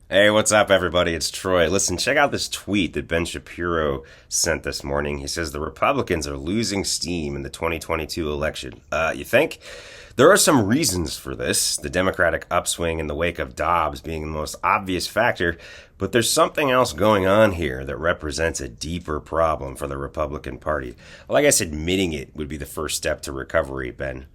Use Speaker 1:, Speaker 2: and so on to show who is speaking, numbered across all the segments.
Speaker 1: Hey, what's up, everybody? It's Troy. Listen, check out this tweet that Ben Shapiro sent this morning. He says the Republicans are losing steam in the 2022 election. You think? There are some reasons for this, the Democratic upswing in the wake of Dobbs being the most obvious factor, but there's something else going on here that represents a deeper problem for the Republican Party. Well, I guess admitting it would be the first step to recovery, Ben.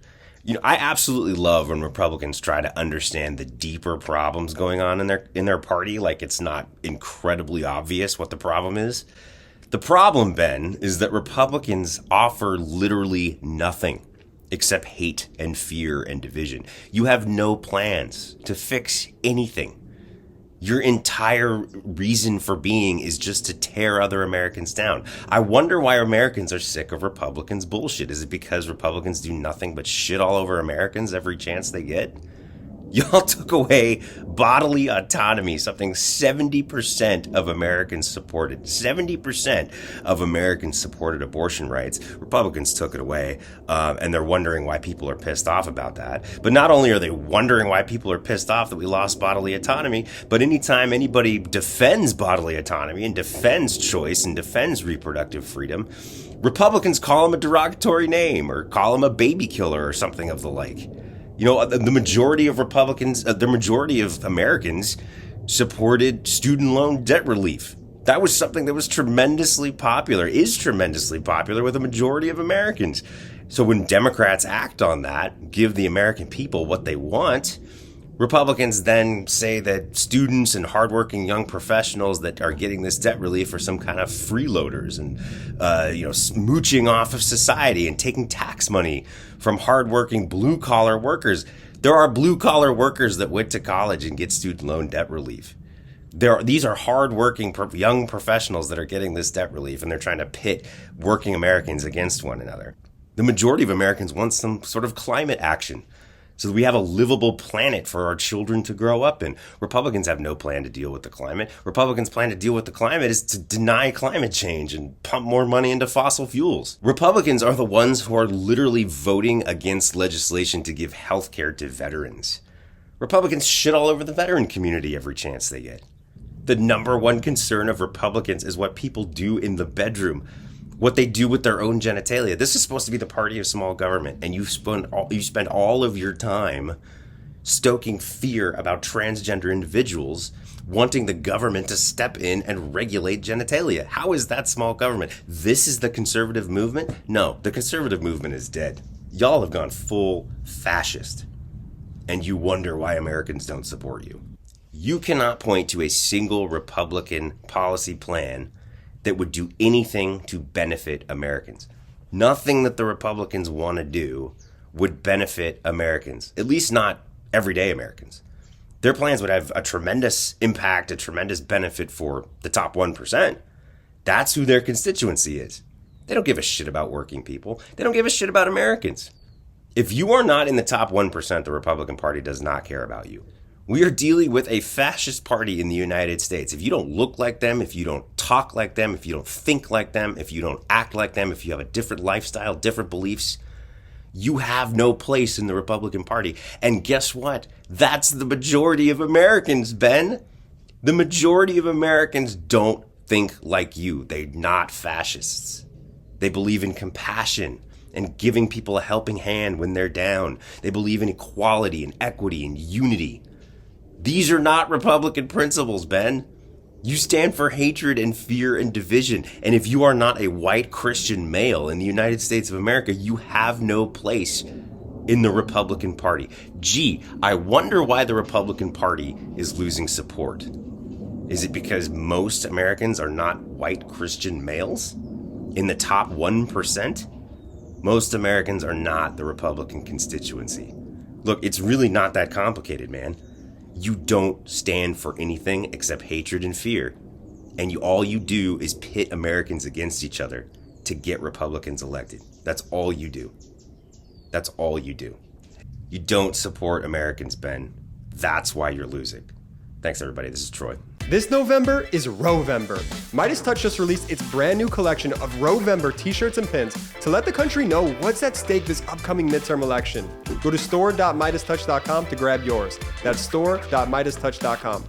Speaker 1: I absolutely love when Republicans try to understand the deeper problems going on in their party, like it's not incredibly obvious what the problem is. The problem, Ben, is that Republicans offer literally nothing except hate and fear and division. You have no plans to fix anything. Your entire reason for being is just to tear other Americans down. I wonder why Americans are sick of Republicans' bullshit. Is it because Republicans do nothing but shit all over Americans every chance they get? Y'all took away bodily autonomy, something 70% of Americans supported. 70% of Americans supported abortion rights. Republicans took it away, and they're wondering why people are pissed off about that. But not only are they wondering why people are pissed off that we lost bodily autonomy, but anytime anybody defends bodily autonomy and defends choice and defends reproductive freedom, Republicans call them a derogatory name or call them a baby killer or something of the like. The majority of Republicans, the majority of Americans supported student loan debt relief. That was something that was tremendously popular, is tremendously popular with a majority of Americans. So when Democrats act on that, give the American people what they want, Republicans then say that students and hardworking young professionals that are getting this debt relief are some kind of freeloaders and, smooching off of society and taking tax money from hardworking blue-collar workers. There are blue-collar workers that went to college and get student loan debt relief. These are hardworking young professionals that are getting this debt relief, and they're trying to pit working Americans against one another. The majority of Americans want some sort of climate action, so that we have a livable planet for our children to grow up in. Republicans have no plan to deal with the climate. Republicans' plan to deal with the climate is to deny climate change and pump more money into fossil fuels. Republicans are the ones who are literally voting against legislation to give health care to veterans. Republicans shit all over the veteran community every chance they get. The number one concern of Republicans is what people do in the bedroom, what they do with their own genitalia. This is supposed to be the party of small government, and you spend all of your time stoking fear about transgender individuals, wanting the government to step in and regulate genitalia. How is that small government? This is the conservative movement? No, the conservative movement is dead. Y'all have gone full fascist, and you wonder why Americans don't support you. You cannot point to a single Republican policy plan that would do anything to benefit Americans. Nothing that the Republicans want to do would benefit Americans, at least not everyday Americans. Their plans would have a tremendous impact, a tremendous benefit for the top 1%. That's who their constituency is. They don't give a shit about working people. They don't give a shit about Americans. If you are not in the top 1%, the Republican Party does not care about you. We are dealing with a fascist party in the United States. If you don't look like them, if you don't talk like them, if you don't think like them, if you don't act like them, if you have a different lifestyle, different beliefs, you have no place in the Republican Party. And guess what? That's the majority of Americans, Ben. The majority of Americans don't think like you. They're not fascists. They believe in compassion and giving people a helping hand when they're down. They believe in equality and equity and unity. These are not Republican principles, Ben. You stand for hatred and fear and division. And if you are not a white Christian male in the United States of America, you have no place in the Republican Party. Gee, I wonder why the Republican Party is losing support. Is it because most Americans are not white Christian males in the top 1%? Most Americans are not the Republican constituency. Look, it's really not that complicated, man. You don't stand for anything except hatred and fear. And all you do is pit Americans against each other to get Republicans elected. That's all you do. That's all you do. You don't support Americans, Ben. That's why you're losing. Thanks, everybody. This is Troy.
Speaker 2: This November is Rovember. MeidasTouch just released its brand new collection of Rovember t-shirts and pins to let the country know what's at stake this upcoming midterm election. Go to store.meidastouch.com to grab yours. That's store.meidastouch.com.